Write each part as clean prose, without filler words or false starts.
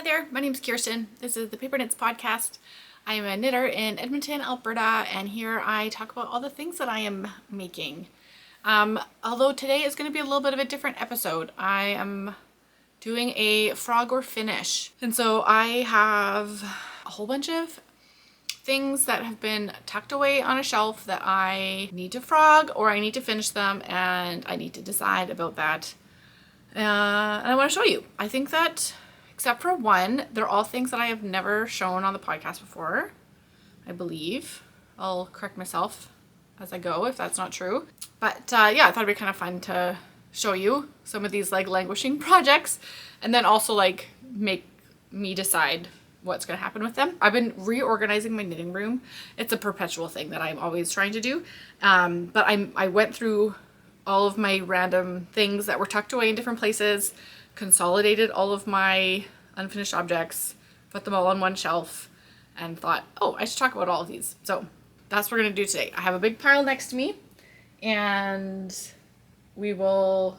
there, my name is Kirsten. This is the Paper Knits podcast. I am a knitter in Edmonton, Alberta, and here I talk about all the things that I am making. Although today is going to be a little bit of a different episode. I am doing a frog or finish. And so I have a whole bunch of things that have been tucked away on a shelf that I need to frog or I need to finish them, and I need to decide about that. And I want to show you. I think that, except for one, they're all things that I have never shown on the podcast before, I believe. I'll correct myself as I go if that's not true. But yeah, I thought it'd be kind of fun to show you some of these like languishing projects, and then also like make me decide what's going to happen with them. I've been reorganizing my knitting room. It's a perpetual thing that I'm always trying to do. But I went through all of my random things that were tucked away in different places, consolidated all of my unfinished objects, put them all on one shelf, and thought, oh, I should talk about all of these. So that's what we're going to do today. I have a big pile next to me, and we will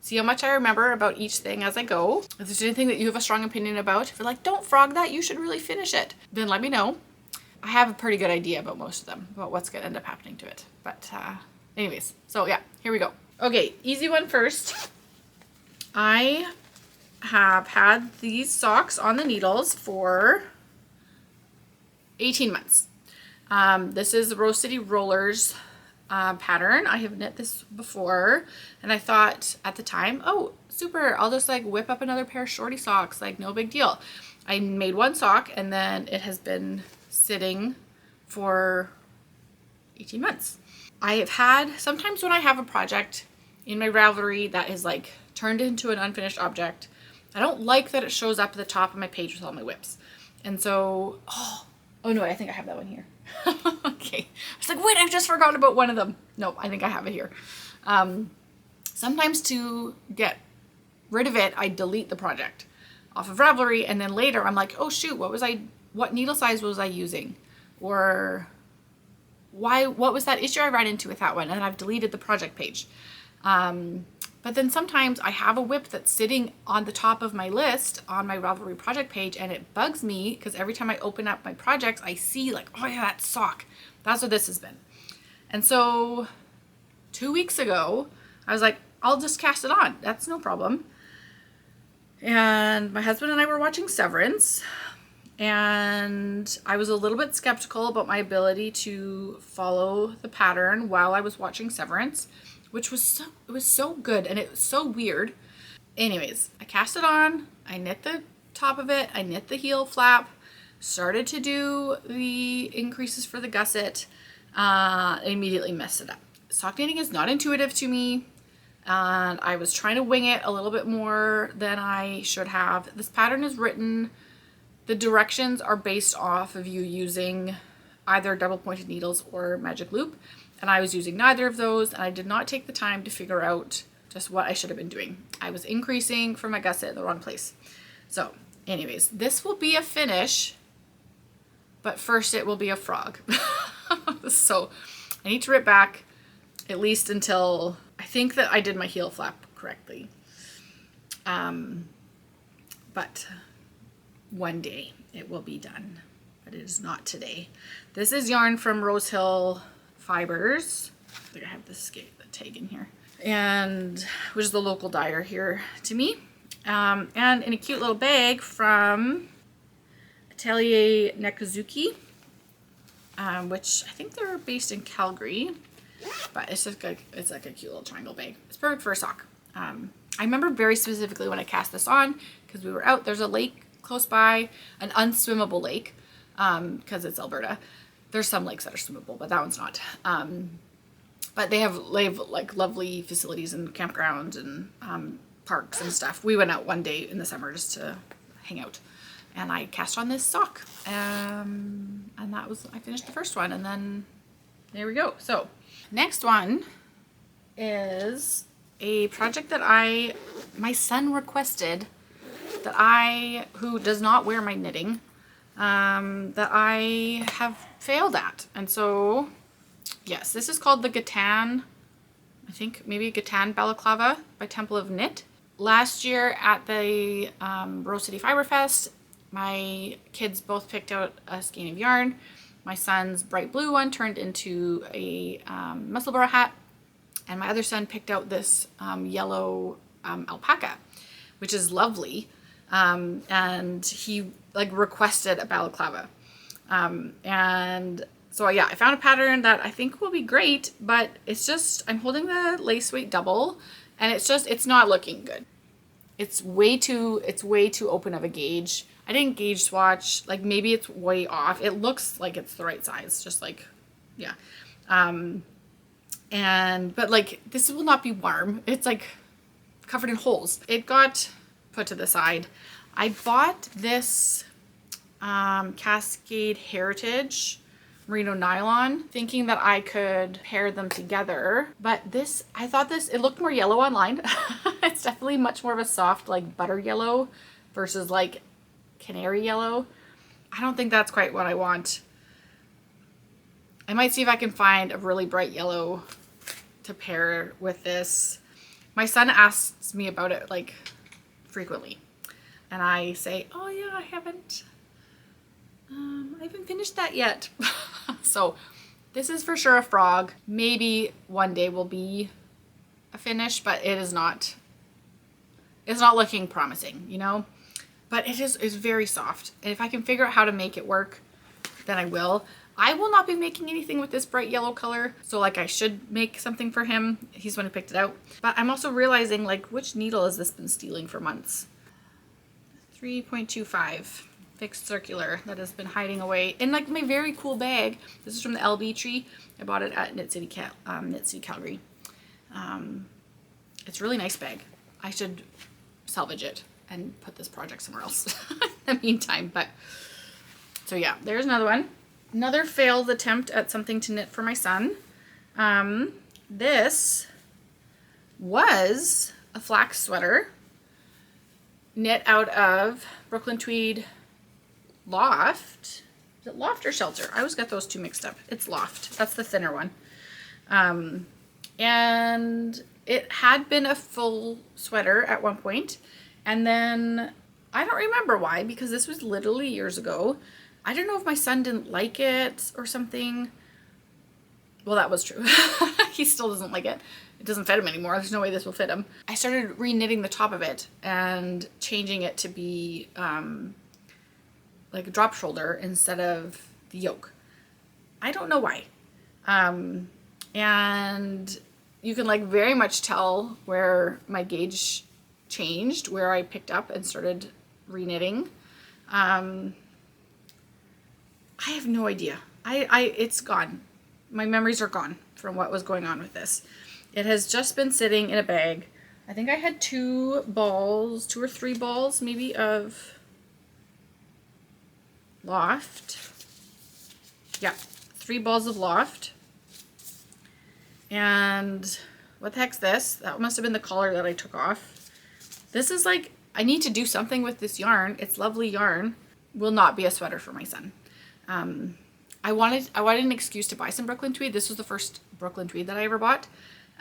see how much I remember about each thing as I go. If there's anything that you have a strong opinion about, if you're like, don't frog that, you should really finish it, then let me know. I have a pretty good idea about most of them, about what's going to end up happening to it. But anyways, so yeah, here we go. Okay, easy one first. I have had these socks on the needles for 18 months. This is the Rose City Rollers pattern. I have knit this before, and I thought at the time, oh, super, I'll just like whip up another pair of shorty socks, like no big deal. I made one sock, and then it has been sitting for 18 months. I have had, sometimes when I have a project in my Ravelry that is like turned into an unfinished object, I don't like that it shows up at the top of my page with all my whips. And so, oh no, I think I have that one here. Okay. I was like, wait, I've just forgotten about one of them. No, I think I have it here. Sometimes to get rid of it, I delete the project off of Ravelry, and then later I'm like, oh shoot, what needle size was I using? Or what was that issue I ran into with that one? And I've deleted the project page. But then sometimes I have a whip that's sitting on the top of my list on my Ravelry project page, and it bugs me because every time I open up my projects, I see like, oh yeah, that sock. That's what this has been. And so 2 weeks ago, I was like, I'll just cast it on. That's no problem. And my husband and I were watching Severance, and I was a little bit skeptical about my ability to follow the pattern while I was watching Severance, which was so good, and it was so weird. Anyways, I cast it on, I knit the top of it, I knit the heel flap, started to do the increases for the gusset, immediately messed it up. Sock knitting is not intuitive to me, and I was trying to wing it a little bit more than I should have. This pattern is written, the directions are based off of you using either double pointed needles or magic loop, and I was using neither of those, and I did not take the time to figure out just what I should have been doing. I was increasing for my gusset in the wrong place. So anyways, this will be a finish, but first it will be a frog. So I need to rip back at least until I think that I did my heel flap correctly. But one day it will be done, but it is not today. This is yarn from Rosehill Fibers. I think I have the tag in here, and which is the local dyer here to me, and in a cute little bag from Atelier Nekazuki, which I think they're based in Calgary, but it's just like, it's like a cute little triangle bag. It's perfect for a sock. I remember very specifically when I cast this on, because we were out, there's a lake close by, an unswimmable lake, because it's Alberta. There's some lakes that are swimmable, but that one's not. But they have like lovely facilities and campgrounds and parks and stuff. We went out one day in the summer just to hang out, and I cast on this sock. And that was, I finished the first one, and then there we go. So next one is a project that my son requested who does not wear my knitting, that I have failed at. And so yes, this is called the Gatan, I think maybe Gatan Balaclava by Temple of Knit. last year at the Rose City Fiber Fest, my kids both picked out a skein of yarn. My son's bright blue one turned into a musselburgh hat, and my other son picked out this yellow alpaca, which is lovely. And he like requested a balaclava. And so yeah, I found a pattern that I think will be great, but it's just, I'm holding the lace weight double and it's not looking good. It's way too open of a gauge. I didn't gauge swatch, like maybe it's way off. It looks like it's the right size, just like, yeah. But like, this will not be warm. It's like covered in holes. It got put to the side. I bought this Cascade Heritage merino nylon thinking that I could pair them together, but this, I thought this, it looked more yellow online. It's definitely much more of a soft like butter yellow versus like canary yellow. I don't think that's quite what I want. I might see if I can find a really bright yellow to pair with this. My son asks me about it like frequently, and I say, oh yeah, I haven't finished that yet. So this is for sure a frog. Maybe one day will be a finish, but it's not looking promising, you know, but it's very soft. And if I can figure out how to make it work, then I will. I will not be making anything with this bright yellow color. So like I should make something for him. He's the one who picked it out. But I'm also realizing like which needle has this been stealing for months? 3.25 fixed circular that has been hiding away in like my very cool bag. This is from the LB tree. I bought it at Knit City Calgary. It's a really nice bag. I should salvage it and put this project somewhere else in the meantime. But so yeah, there's another one. Another failed attempt at something to knit for my son. This was a flax sweater knit out of Brooklyn Tweed Loft. Is it Loft or Shelter? I always get those two mixed up. It's Loft. That's the thinner one. And it had been a full sweater at one point, and then I don't remember why, because this was literally years ago. I don't know if my son didn't like it or something. Well, that was true. He still doesn't like it. It doesn't fit him anymore. There's no way this will fit him. I started re-knitting the top of it and changing it to be like a drop shoulder instead of the yoke. I don't know why. And you can like very much tell where my gauge changed, where I picked up and started re-knitting. I have no idea. It's gone. My memories are gone from what was going on with this. It has just been sitting in a bag. I think I had two or three balls maybe of Loft. Yeah, 3 balls of Loft. And what the heck's this? That must have been the collar that I took off. This is like, I need to do something with this yarn. It's lovely yarn. Will not be a sweater for my son. I wanted an excuse to buy some Brooklyn Tweed. This was the first Brooklyn Tweed that I ever bought.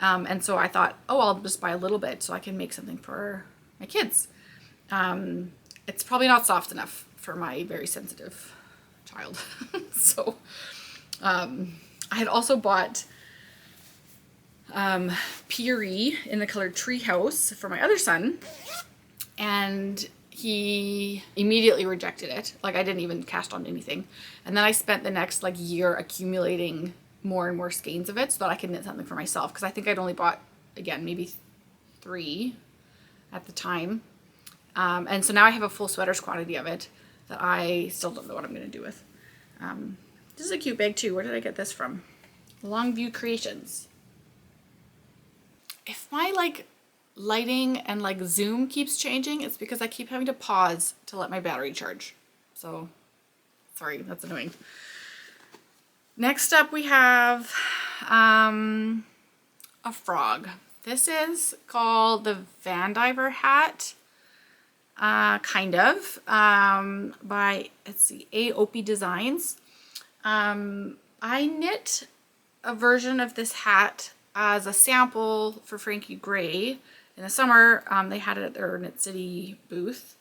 And so I thought, oh, I'll just buy a little bit so I can make something for my kids. It's probably not soft enough for my very sensitive child. So I had also bought Peary in the color Treehouse for my other son, and he immediately rejected it. Like I didn't even cast on anything. And then I spent the next like year accumulating more and more skeins of it so that I could knit something for myself, because I think I'd only bought, again, maybe 3 at the time. And so now I have a full sweater's quantity of it that I still don't know what I'm going to do with. This is a cute bag too. Where did I get this from? Longview Creations. If my like lighting and like zoom keeps changing, it's because I keep having to pause to let my battery charge. So sorry, that's annoying. Next up we have a frog. This is called the Vandiver Hat, kind of, by, let's see, AOP Designs. I knit a version of this hat as a sample for Frankie Gray in the summer. They had it at their Knit City booth.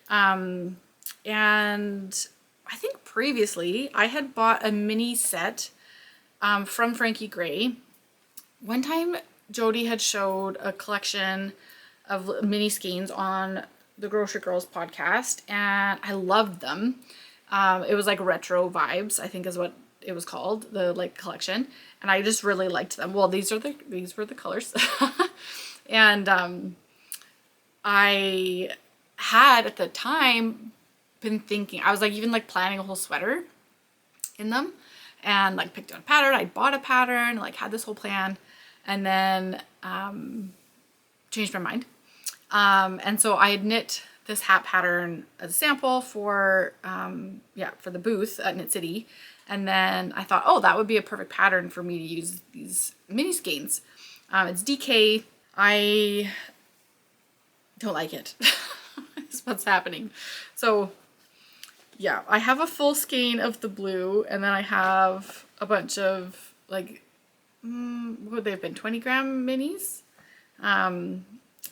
And I think previously I had bought a mini set from Frankie Gray. One time Jody had showed a collection of mini skeins on the Grocery Girls podcast, and I loved them. It was like retro vibes, I think is what it was called, the like collection, and I just really liked them. Well, these were the colors. And I had at the time been thinking, I was like even like planning a whole sweater in them, and like picked out a pattern. I bought a pattern, like had this whole plan, and then changed my mind. And so I had knit this hat pattern as a sample for for the booth at Knit City, and then I thought, oh, that would be a perfect pattern for me to use these mini skeins. It's DK. I don't like it. Is what's happening. So yeah, I have a full skein of the blue, and then I have a bunch of like what would they have been, 20 gram minis.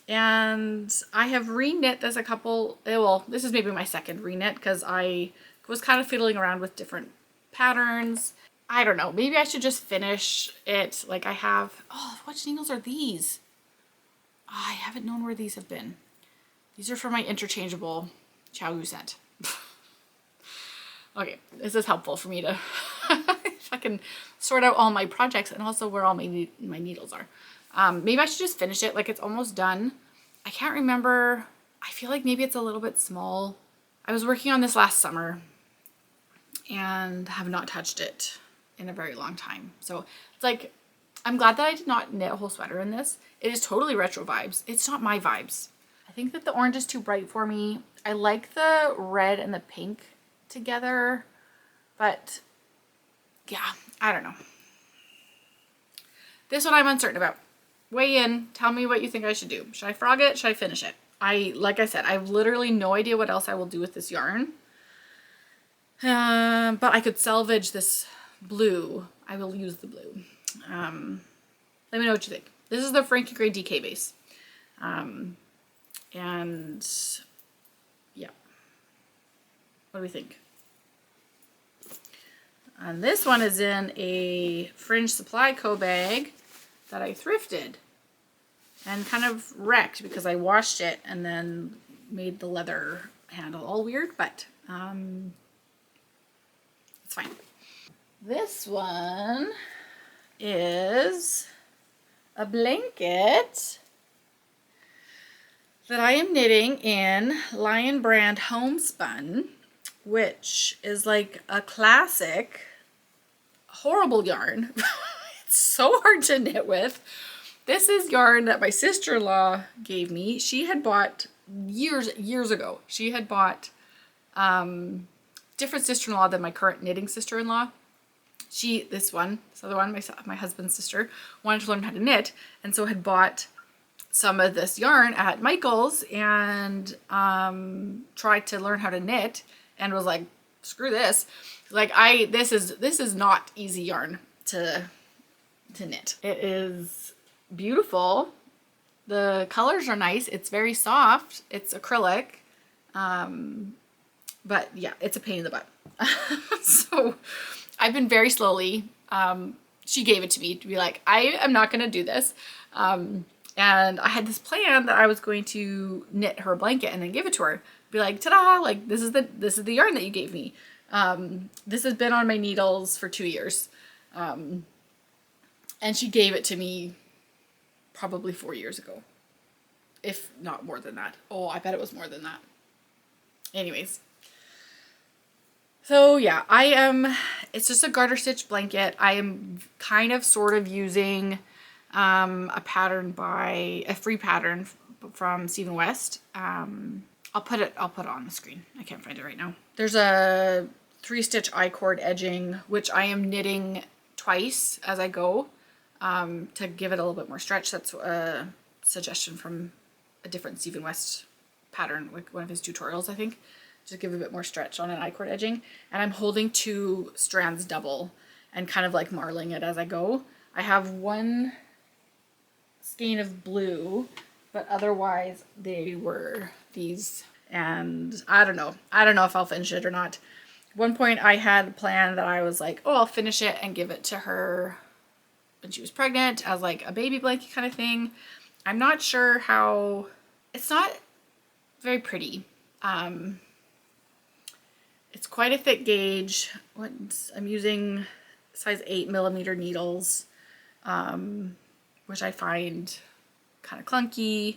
And I have reknit as a couple, well, this is maybe my second reknit because I was kind of fiddling around with different patterns. I don't know, maybe I should just finish it. Like I have, oh, which needles are these? Oh, I haven't known where these have been. These are for my interchangeable Chow set. Okay, this is helpful for me to if I can sort out all my projects and also where all my needles are. Maybe I should just finish it. Like it's almost done. I can't remember. I feel like maybe it's a little bit small. I was working on this last summer and have not touched it in a very long time. So it's like, I'm glad that I did not knit a whole sweater in this. It is totally retro vibes. It's not my vibes. I think that the orange is too bright for me. I like the red and the pink together, but yeah, I don't know. This one I'm uncertain about. Weigh in, tell me what you think I should do. Should I frog it? Should I finish it? Like I said, I have literally no idea what else I will do with this yarn. But I could salvage this blue. I will use the blue. Let me know what you think. This is the Frankie Gray DK base. And yeah, what do we think? And this one is in a Fringe Supply Co bag that I thrifted and kind of wrecked because I washed it and then made the leather handle all weird, but it's fine. This one is a blanket that I am knitting in Lion Brand Homespun, which is like a classic horrible yarn. It's so hard to knit with. This is yarn that my sister-in-law gave me. She had bought years ago. She had bought different sister-in-law than my current knitting sister-in-law. This other one, my husband's sister, wanted to learn how to knit, and so had bought some of this yarn at Michael's and tried to learn how to knit and was like, screw this. Like this is not easy yarn to knit. It is beautiful. The colors are nice. It's very soft. It's acrylic. But yeah, it's a pain in the butt. So I've been very slowly, she gave it to me to be like, I am not going to do this. And I had this plan that I was going to knit her a blanket and then give it to her. Be like, ta-da, like this is the yarn that you gave me. This has been on my needles for 2 years. And she gave it to me probably 4 years ago, if not more than that. Oh, I bet it was more than that. Anyways. So yeah, it's just a garter stitch blanket. I am kind of sort of using a free pattern from Stephen West. I'll put it on the screen. I can't find it right now. There's a 3-stitch I-cord edging, which I am knitting twice as I go to give it a little bit more stretch. That's a suggestion from a different Stephen West pattern, like one of his tutorials, I think. Just give a bit more stretch on an I-cord edging. And I'm holding 2 strands double and kind of like marling it as I go. I have one skein of blue but otherwise they were these. And I don't know if I'll finish it or not. At one point I had planned that I was like, oh, I'll finish it and give it to her when she was pregnant as like a baby blanket kind of thing. I'm not sure how, it's not very pretty. It's quite a thick gauge. I'm using size 8mm needles, which I find kind of clunky.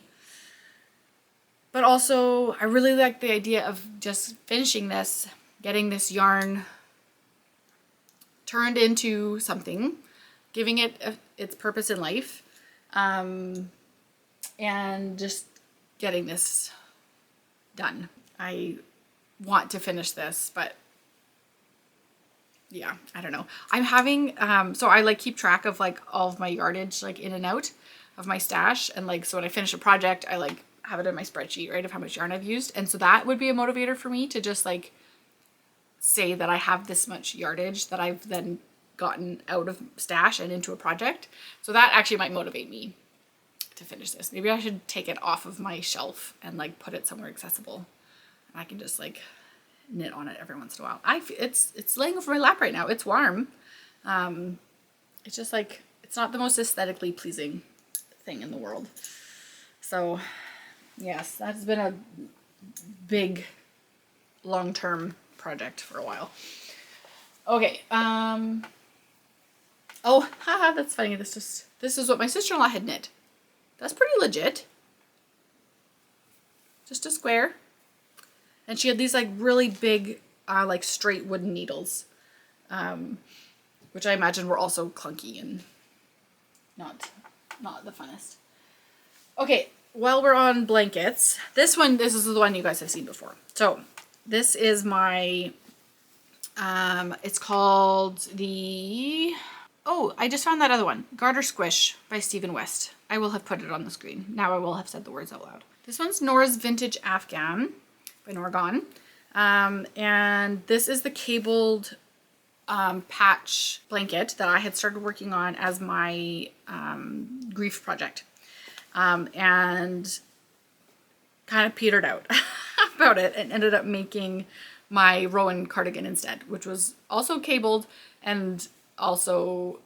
But also, I really like the idea of just finishing this, getting this yarn turned into something, giving it its purpose in life, and just getting this done. I want to finish this, but yeah, I don't know. I'm having, so I like keep track of like all of my yardage, like in and out of my stash. And like, so when I finish a project, I like have it in my spreadsheet, right, of how much yarn I've used. And so that would be a motivator for me to just like say that I have this much yardage that I've then gotten out of stash and into a project. So that actually might motivate me to finish this. Maybe I should take it off of my shelf and like put it somewhere accessible. And I can just like knit on it every once in a while. It's laying over my lap right now. It's warm. It's just like, it's not the most aesthetically pleasing thing in the world. So yes, that's been a big long-term project for a while. Okay. Oh, haha, that's funny. This is what my sister-in-law had knit. That's pretty legit. Just a square. And she had these like really big, like straight wooden needles, which I imagine were also clunky and not the funnest. Okay, while we're on blankets, this is the one you guys have seen before. So this is my, it's called the, oh, I just found that other one, Garter Squish by Stephen West. I will have put it on the screen. Now I will have said the words out loud. This one's Norah's Vintage Afghan by Norah. And this is the cabled patch blanket that I had started working on as my grief project. And kind of petered out about it and ended up making my Rowan cardigan instead, which was also cabled and also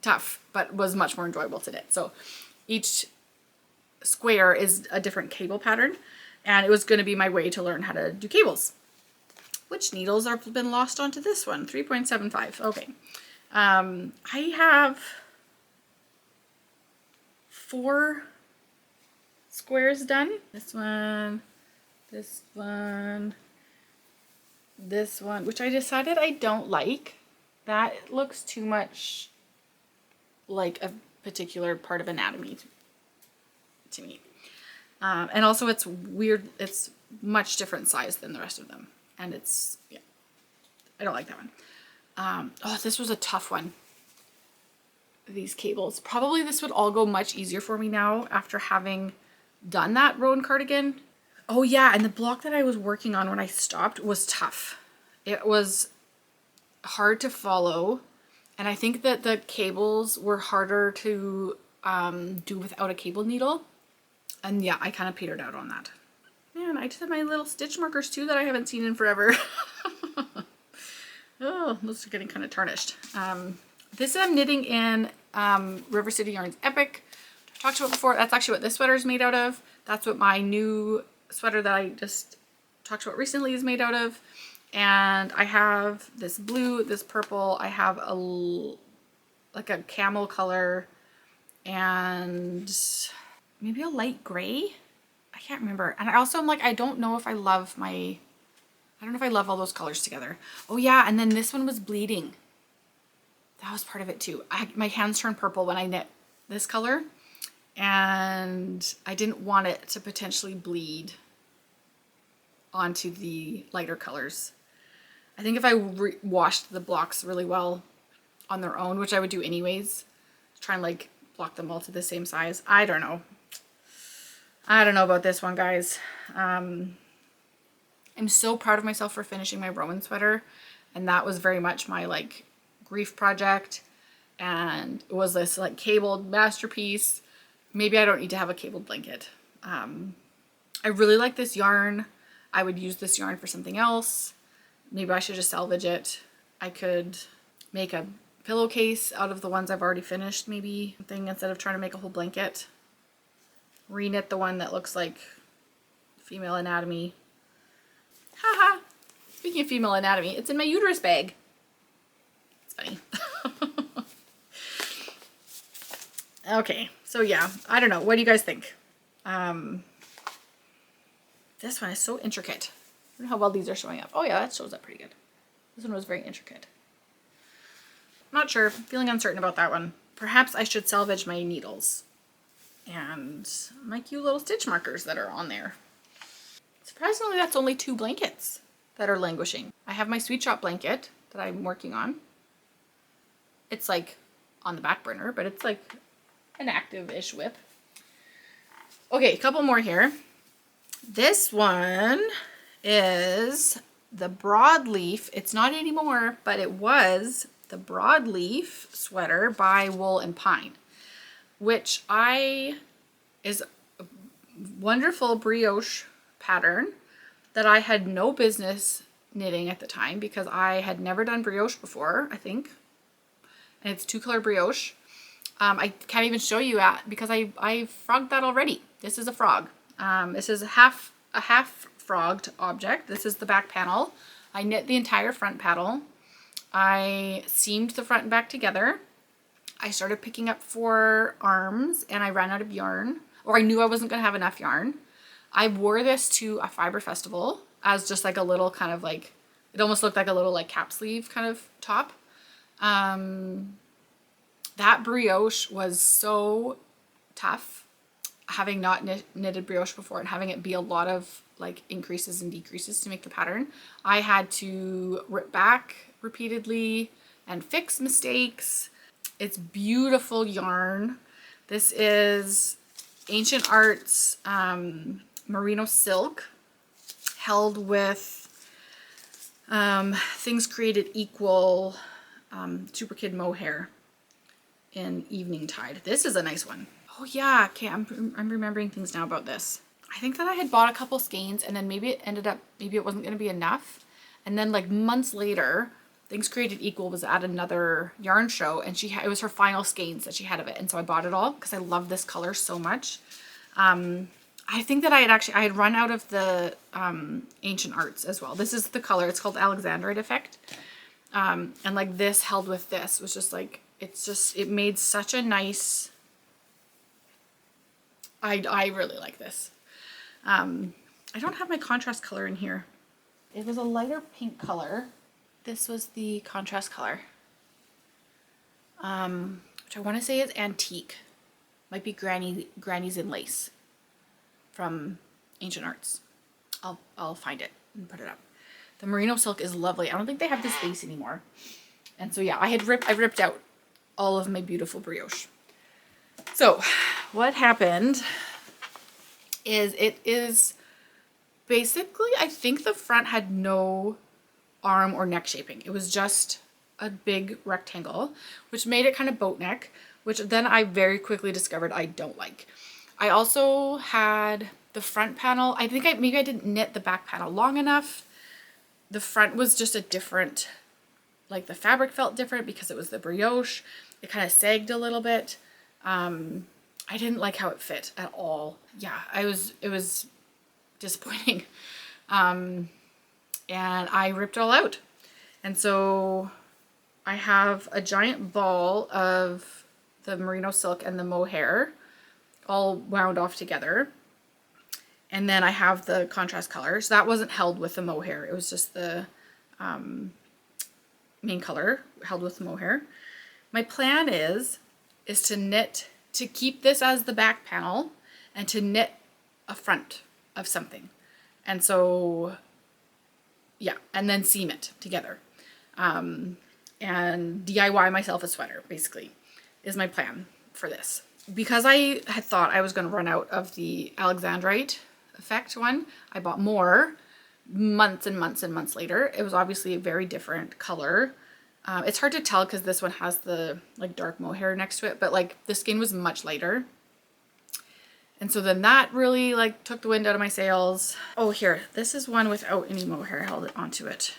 tough, but was much more enjoyable to knit. So each square is a different cable pattern, and it was going to be my way to learn how to do cables. Which needles have been lost onto this one? 3.75. Okay. I have 4 squares done. This one, this one, this one, which I decided I don't like. That looks too much like a particular part of anatomy to me. And also it's weird. It's much different size than the rest of them. And it's, yeah, I don't like that one. Oh, this was a tough one. These cables. Probably this would all go much easier for me now after having done that Rowan cardigan. Oh yeah, and the block that I was working on when I stopped was tough. It was hard to follow, and I think that the cables were harder to do without a cable needle. And yeah, I kind of petered out on that. Man, I just have my little stitch markers too that I haven't seen in forever. Oh, those are getting kind of tarnished. This I'm knitting in River City Yarns Epic. I talked about before. That's actually what this sweater is made out of. That's what my new sweater that I just talked about recently is made out of. And I have this blue, this purple. I have like a camel color and maybe a light gray. I can't remember. And I also am like, I don't know if I love all those colors together. Oh yeah, and then this one was bleeding. That was part of it too. My hands turned purple when I knit this color, and I didn't want it to potentially bleed onto the lighter colors. I think if I washed the blocks really well on their own, which I would do anyways, try and like block them all to the same size. I don't know. I don't know about this one, guys. I'm so proud of myself for finishing my Rowan sweater, and that was very much my like grief project, and it was this like cabled masterpiece maybe I don't need to have a cabled blanket. I really like this yarn. I would use this yarn for something else. Maybe I should just salvage it. I could make a pillowcase out of the ones I've already finished, maybe something, instead of trying to make a whole blanket. Reknit the one that looks like female anatomy. Haha. Speaking of female anatomy, it's in my uterus bag. It's funny. Okay, so yeah, I don't know. What do you guys think? This one is so intricate. I don't know how well these are showing up. Oh yeah, that shows up pretty good. This one was very intricate. Not sure, feeling uncertain about that one. Perhaps I should salvage my needles and my cute little stitch markers that are on there. Surprisingly, that's only 2 blankets that are languishing. I have my Sweet Shop blanket that I'm working on. It's like on the back burner, but it's like an active-ish whip. Okay, a couple more here. This one is the Broadleaf. It's not anymore, but it was the Broadleaf sweater by Wool and Pine, which is a wonderful brioche pattern that I had no business knitting at the time because I had never done brioche before, I think. And it's 2-color brioche. I can't even show you because I frogged that already. This is a frog. This is a half frogged object. This is the back panel. I knit the entire front panel. I seamed the front and back together. I started picking up for arms and I ran out of yarn, or I knew I wasn't going to have enough yarn. I wore this to a fiber festival as just like a little kind of like, it almost looked like a little like cap sleeve kind of top. That brioche was so tough, having not knitted brioche before and having it be a lot of like increases and decreases to make the pattern. I had to rip back repeatedly and fix mistakes. It's beautiful yarn. This is Ancient Arts merino silk held with Things Created Equal Super Kid mohair in Evening Tide. This is a nice one. Oh yeah, okay, I'm remembering things now about this. I think that I had bought a couple skeins and then maybe it wasn't going to be enough. And then like months later, Things Created Equal was at another yarn show and it was her final skeins that she had of it. And so I bought it all because I love this color so much. I think that I had run out of the Ancient Arts as well. This is the color. It's called Alexandrite Effect. And like this held with this was just like, it made such a nice, I really like this. I don't have my contrast color in here. It was a lighter pink color. This was the contrast color, which I want to say is Antique. Might be Granny's in Lace from Ancient Arts. I'll find it and put it up. The merino silk is lovely. I don't think they have this lace anymore. And so yeah, I ripped out all of my beautiful brioche. So what happened is it is basically, I think the front had no arm or neck shaping. It was just a big rectangle, which made it kind of boat neck, which then I very quickly discovered I don't like. I also had the front panel. I think maybe I didn't knit the back panel long enough. The front was just a different, like the fabric felt different because it was the brioche. It kind of sagged a little bit. I didn't like how it fit at all. Yeah, it was disappointing. And I ripped it all out. And so I have a giant ball of the merino silk and the mohair all wound off together. And then I have the contrast color. So that wasn't held with the mohair. It was just the main color held with the mohair. My plan is to keep this as the back panel and to knit a front of something. And so, yeah, and then seam it together. And DIY myself a sweater, basically, is my plan for this. Because I had thought I was going to run out of the Alexandrite Effect one, I bought more months and months and months later. It was obviously a very different color. It's hard to tell because this one has the like dark mohair next to it, but like the skin was much lighter. And so then that really like took the wind out of my sails. Oh, here, this is one without any mohair held onto it.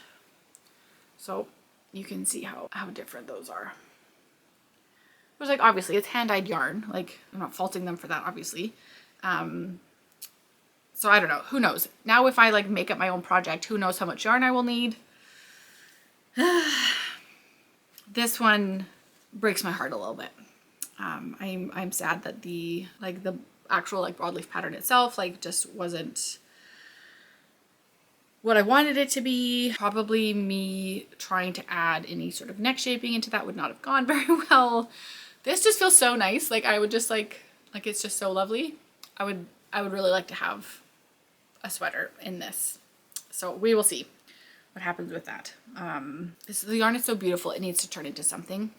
So you can see how different those are. It was like, obviously it's hand-dyed yarn. Like, I'm not faulting them for that, obviously. So I don't know, who knows? Now if I like make up my own project, who knows how much yarn I will need. This one breaks my heart a little bit. I'm sad that the actual like broadleaf pattern itself like just wasn't what I wanted it to be. Probably me trying to add any sort of neck shaping into that would not have gone very well. This just feels so nice. Like I would just like it's just so lovely. I would really like to have a sweater in this. So we will see what happens with that. The yarn is so beautiful. It needs to turn into something.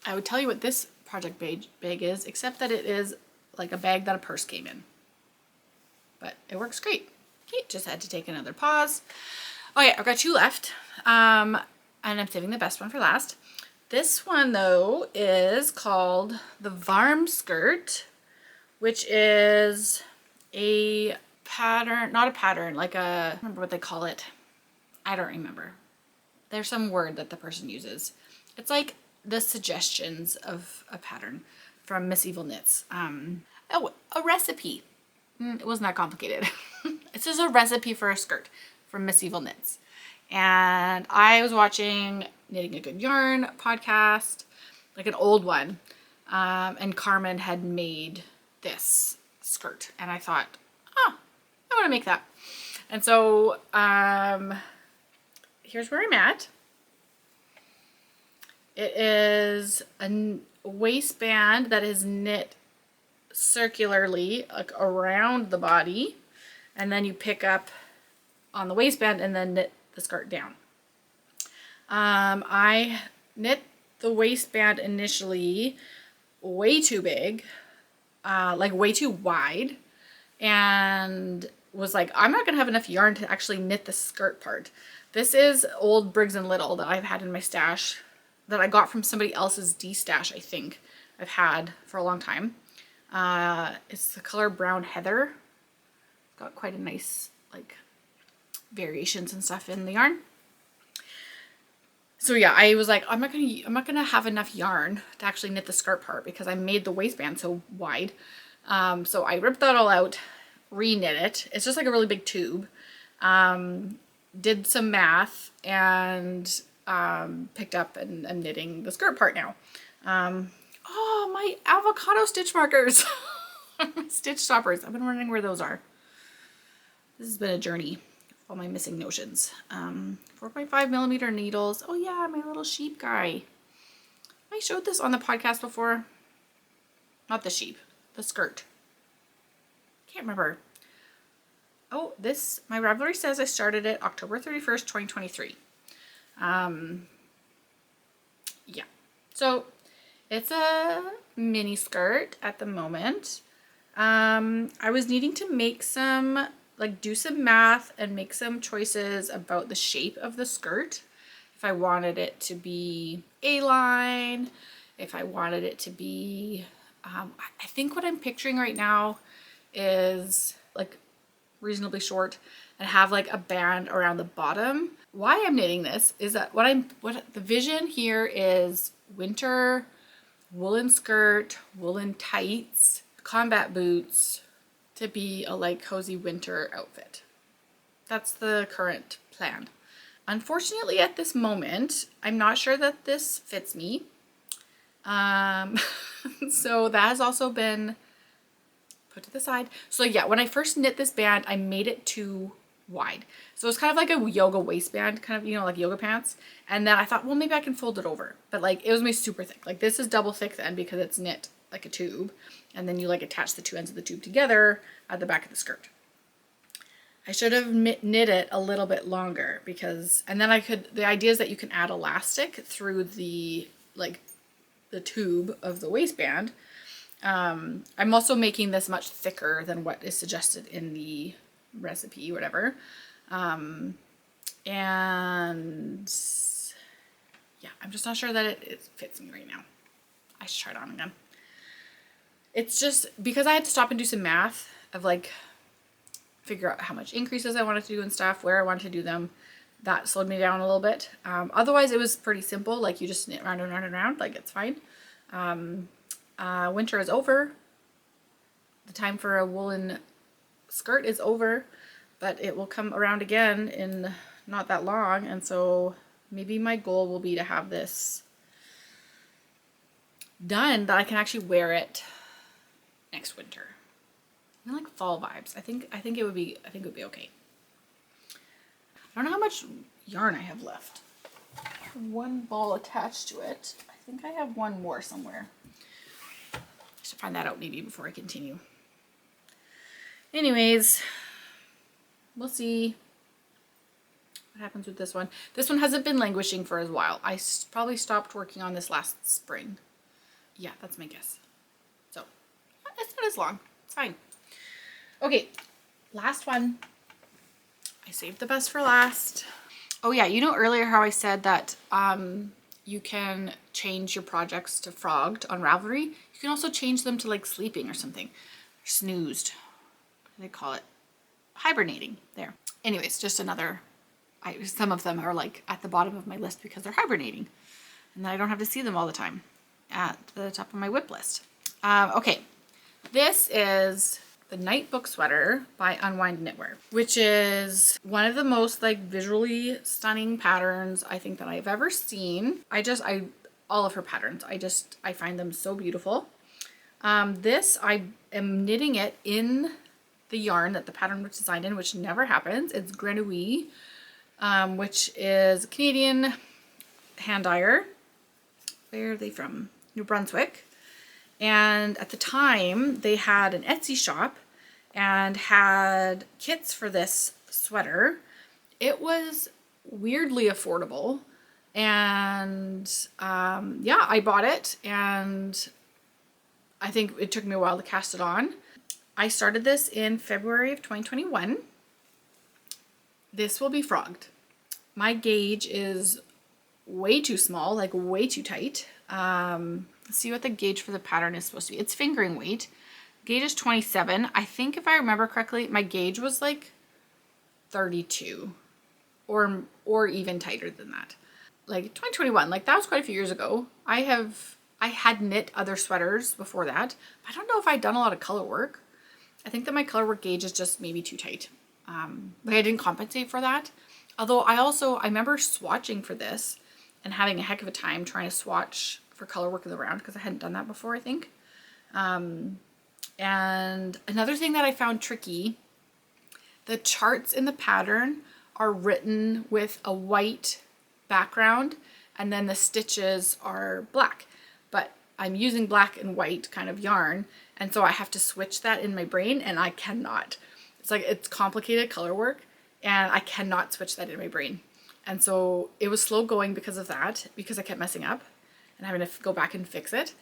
I would tell you what this project bag is, except that it is like a bag that a purse came in. But it works great. Okay, just had to take another pause. Okay, I've got 2 left. And I'm saving the best one for last. This one though is called the Varm Skirt, which is a pattern, not a pattern, like a, I don't remember what they call it. I don't remember. There's some word that the person uses. It's like the suggestions of a pattern from Miss Evil Knits. Oh, a recipe. It wasn't that complicated. It's just a recipe for a skirt from Miss Evil Knits. And I was watching Knitting a Good Yarn podcast, like an old one. And Carmen had made this skirt. And I thought, oh, I want to make that. And so here's where I'm at. It is a waistband that is knit circularly like around the body, and then you pick up on the waistband and then knit the skirt down. I knit the waistband initially way too big, like way too wide, and was like, I'm not gonna have enough yarn to actually knit the skirt part. This is old Briggs & Little that I've had in my stash that I got from somebody else's de-stash, I think. I've had for a long time. It's the color Brown Heather. Got quite a nice like variations and stuff in the yarn. So yeah, I was like, I'm not gonna have enough yarn to actually knit the skirt part because I made the waistband so wide. So I ripped that all out, re-knit it. It's just like a really big tube. Did some math and picked up and I'm knitting the skirt part now. Oh, my avocado stitch markers. My stitch stoppers. I've been wondering where those are. This has been a journey. All my missing notions. 4.5mm needles. Oh yeah, my little sheep guy. I showed this on the podcast before. Not the sheep, the skirt. Can't remember. Oh, this, my Ravelry says I started it October 31st, 2023. Yeah. So it's a mini skirt at the moment. I was needing to make some, like do some math and make some choices about the shape of the skirt. If I wanted it to be A-line, if I wanted it to be, I think what I'm picturing right now is like reasonably short and have like a band around the bottom. Why I'm knitting this is that what the vision here is winter woolen skirt, woolen tights, combat boots to be a like cozy winter outfit. That's the current plan. Unfortunately, at this moment, I'm not sure that this fits me. So that has also been put to the side. So yeah, when I first knit this band, I made it too wide. So it's kind of like a yoga waistband, kind of, you know, like yoga pants. And then I thought, well, maybe I can fold it over. But like, it was my super thick. Like this is double thick then because it's knit like a tube. And then you like attach the two ends of the tube together at the back of the skirt. I should have knit it a little bit longer because, and then the idea is that you can add elastic through the, like the tube of the waistband. I'm also making this much thicker than what is suggested in the recipe, whatever. And yeah, I'm just not sure that it fits me right now. I should try it on again. it's just because I had to stop and do some math of like figure out how much increases I wanted to do and stuff, where I wanted to do them. That slowed me down a little bit. Otherwise it was pretty simple. Like you just knit round and round and round, like it's fine. Winter is over. The time for a woolen skirt is over, but it will come around again in not that long. And so maybe my goal will be to have this done that I can actually wear it next winter. I like fall vibes. I think it would be okay. I don't know how much yarn I have left. I have one ball attached to it. I think I have one more somewhere. I should find that out maybe before I continue. Anyways, we'll see what happens with this one. This one hasn't been languishing for a while. I probably stopped working on this last spring. Yeah, that's my guess. So, it's not as long. It's fine. Okay, last one. I saved the best for last. Oh yeah, you know earlier how I said that you can change your projects to frogged on Ravelry? You can also change them to like sleeping or something. Snoozed. What do they call it? Hibernating. There. Anyways, just another. Some of them are like at the bottom of my list because they're hibernating. And then I don't have to see them all the time at the top of my whip list. Okay, this is the Nightbook sweater by Unwind Knitwear, which is one of the most like visually stunning patterns I think that I've ever seen. All of her patterns, I find them so beautiful. This, I am knitting it in the yarn that the pattern was designed in, which never happens. It's Grenouille, which is Canadian hand dyer. Where are they from? New Brunswick. And at the time they had an Etsy shop and had kits for this sweater. It was weirdly affordable. And yeah, I bought it and I think it took me a while to cast it on. I started this in February of 2021. This will be frogged. My gauge is way too small, like way too tight. Let's see what the gauge for the pattern is supposed to be. It's fingering weight. Gauge is 27. I think if I remember correctly, my gauge was like 32 or even tighter than that. Like 2021, like that was quite a few years ago. I had knit other sweaters before that. I don't know if I'd done a lot of color work. I think that my color work gauge is just maybe too tight. But I didn't compensate for that. Although I remember swatching for this and having a heck of a time trying to swatch for color work in the round because I hadn't done that before, I think. And another thing that I found tricky, the charts in the pattern are written with a white background and then the stitches are black. But I'm using black and white kind of yarn, and so I have to switch that in my brain and I cannot. It's complicated color work and I cannot switch that in my brain. And so it was slow going because of that, because I kept messing up and having to go back and fix it.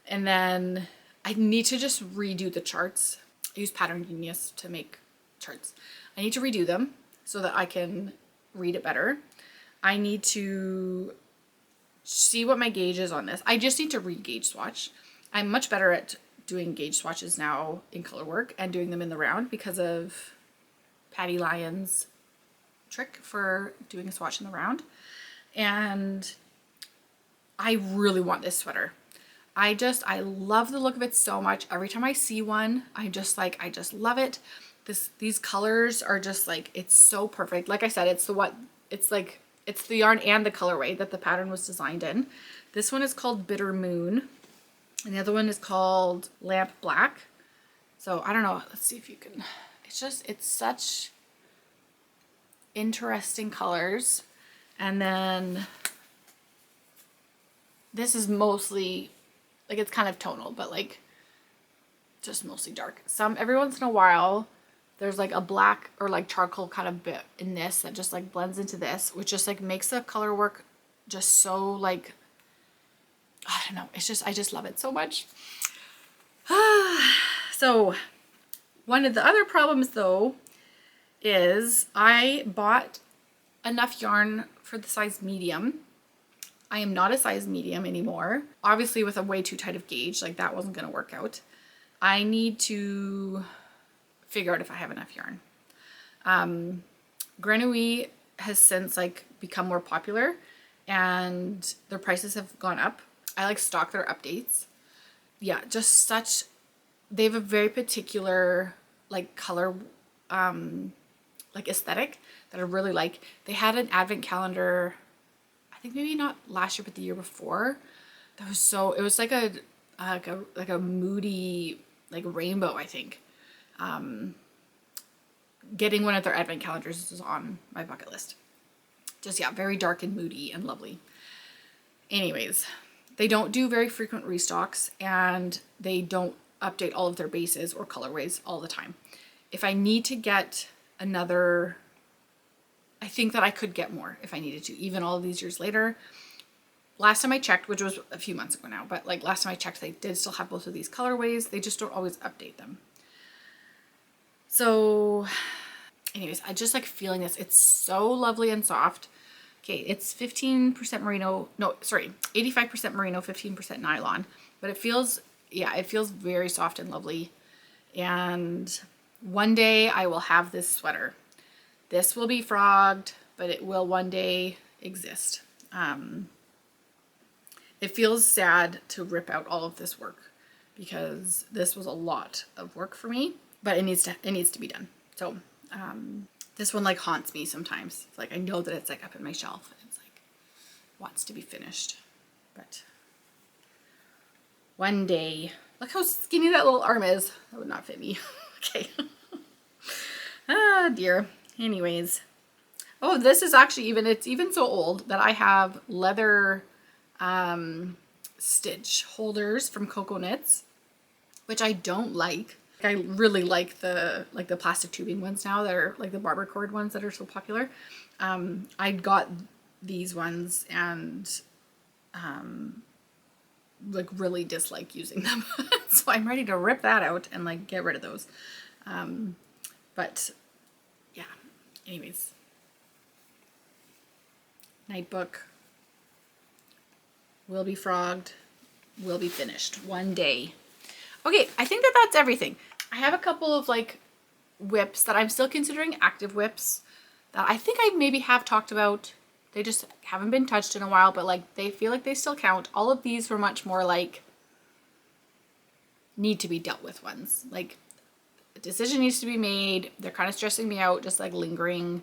And then I need to just redo the charts. I use Pattern Genius to make charts. I need to redo them so that I can read it better. I need to see what my gauge is on this. I just need to read gauge swatch. I'm much better at doing gauge swatches now in color work and doing them in the round because of Patty Lyon's trick for doing a swatch in the round. And I really want this sweater. I love the look of it so much. Every time I see one, I just love it. These colors are just like, it's so perfect. Like I said, it's the yarn and the colorway that the pattern was designed in. This one is called Bitter Moon and the other one is called Lamp Black. So I don't know. Let's see if you can, it's such interesting colors. And then this is mostly like, it's kind of tonal, but like just mostly dark. Every once in a while there's like a black or like charcoal kind of bit in this that just like blends into this, which just like makes the color work just so like, I don't know. I just love it so much. So one of the other problems though is I bought enough yarn for the size medium. I am not a size medium anymore. Obviously with a way too tight of gauge, like that wasn't going to work out. I need to figure out if I have enough yarn. Grenouille has since like become more popular and their prices have gone up. I like stalk their updates. Yeah, just such, they have a very particular like color like aesthetic that I really like. They had an advent calendar, I think maybe not last year but the year before, that was so, it was like a moody like rainbow, I think. Getting one of their advent calendars is on my bucket list. Just, yeah, very dark and moody and lovely. Anyways, they don't do very frequent restocks and they don't update all of their bases or colorways all the time. If I need to get another, I think that I could get more if I needed to, even all of these years later. Last time I checked, which was a few months ago now, but like last time I checked, they did still have both of these colorways. They just don't always update them. So anyways, I just like feeling this. It's so lovely and soft. Okay, it's 15% merino, no, sorry, 85% merino, 15% nylon, but it feels, yeah, it feels very soft and lovely. And one day I will have this sweater. This will be frogged, but it will one day exist. It feels sad to rip out all of this work because this was a lot of work for me, but it needs to be done. So this one like haunts me sometimes. It's like I know that it's like up in my shelf and it's like wants to be finished. But one day, look how skinny that little arm is. That would not fit me. Okay. Ah, dear. Anyways. Oh, this is actually it's even so old that I have leather stitch holders from Coco Knits, which I don't like. I really like the plastic tubing ones now that are like the barber cord ones that are so popular. I got these ones and like really dislike using them. So I'm ready to rip that out and like get rid of those. But yeah, anyways. Nightbook will be frogged, will be finished one day. Okay, I think that that's everything. I have a couple of like whips that I'm still considering active whips that I think I maybe have talked about. They just haven't been touched in a while, but like they feel like they still count. All of these were much more like need to be dealt with ones. Like a decision needs to be made. They're kind of stressing me out, just like lingering.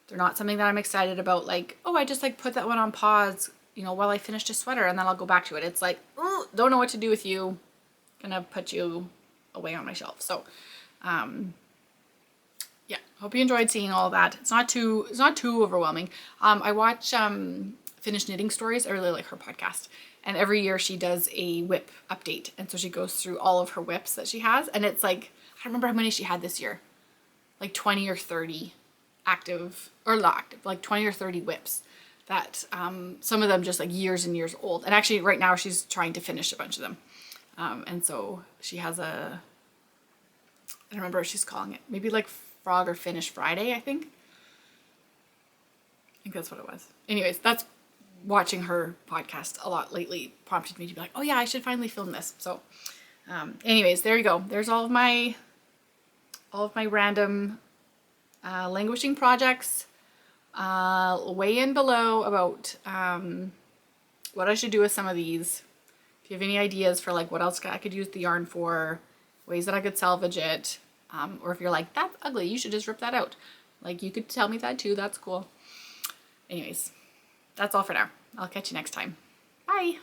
They're not something that I'm excited about. Like, oh, I just like put that one on pause, you know, while I finished a sweater and then I'll go back to it. It's like, oh, don't know what to do with you. Gonna put you away on my shelf. So, yeah, hope you enjoyed seeing all of that. It's not too overwhelming. I watch Finnish knitting stories. I really like her podcast, and every year she does a whip update, and so she goes through all of her whips that she has, and it's like I don't remember how many she had this year, like 20 or 30 active or not active, like 20 or 30 whips. That some of them just like years and years old, and actually right now she's trying to finish a bunch of them. And so she has I don't remember what she's calling it. Maybe like Frog or Finish Friday, I think. I think that's what it was. Anyways, that's watching her podcast a lot lately prompted me to be like, oh yeah, I should finally film this. So, anyways, there you go. There's all of my random languishing projects. Weigh in below about what I should do with some of these. If you have any ideas for like what else I could use the yarn for, ways that I could salvage it, or if you're like, that's ugly, you should just rip that out. Like you could tell me that too, that's cool. Anyways, that's all for now. I'll catch you next time. Bye!